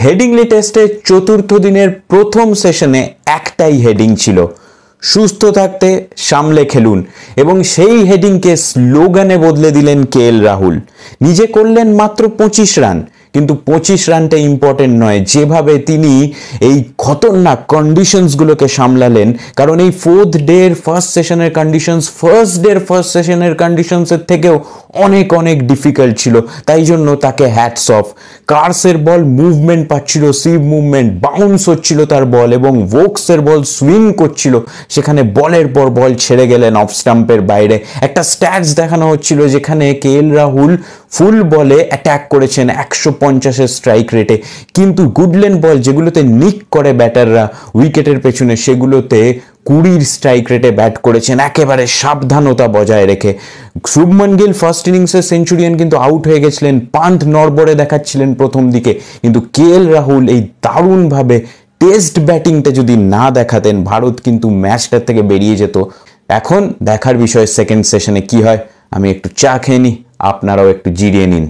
Headingley টেস্টে চতুর্থ দিনের প্রথম সেশনে একটাই হেডিং ছিল, সুস্থ থাকতে সামলে খেলুন, এবং সেই হেডিংকে স্লোগানে বদলে দিলেন কেএল রাহুল। নিজে করলেন মাত্র 25 রান, কিন্তু 25 রানটা ইম্পর্টেন্ট নয়, যেভাবে তিনি এই খতরনাক কন্ডিশনসগুলোকে সামলালেন। কারণ এই ফোর্থ ডের ফার্স্ট সেশনের কন্ডিশনসের থেকেও অনেক অনেক ডিফিকাল্ট ছিল। তাই জন্য তাকে হ্যাটস অফ। কার্সের বল মুভমেন্ট পাচ্ছিল, সিভ মুভমেন্ট, বাউন্স হচ্ছিল তার বল, এবং ভোক্সের বল সুইং করছিল। সেখানে বলের পর বল ছেড়ে গেলেন অফ স্টাম্পের বাইরে। একটা স্ট্যাটস দেখানো হচ্ছিল যেখানে কেএল রাহুল ফুল বলে অ্যাটাক করেছেন 150-এর স্ট্রাইক রেটে, কিন্তু গুডল্যান্ড বল যেগুলোতে নিক করে ব্যাটাররা উইকেটের পেছনে, সেগুলোতে 20 স্ট্রাইক রেটে ব্যাট করেছেন একেবারে সাবধানতা বজায় রেখে। শুভমন গিল ফার্স্ট ইনিংসের সেঞ্চুরিয়ান কিন্তু আউট হয়ে গেছিলেন, পান্থ নড়বড়ে দেখাচ্ছিলেন প্রথম দিকে, কিন্তু কেএল রাহুল এই দারুণভাবে টেস্ট ব্যাটিংটা যদি না দেখাতেন, ভারত কিন্তু ম্যাচটার থেকে বেরিয়ে যেত। এখন দেখার বিষয় সেকেন্ড সেশনে কি হয়। আমি একটু চা খেয়ে নিই, আপনারাও একটু জিরিয়ে নিন।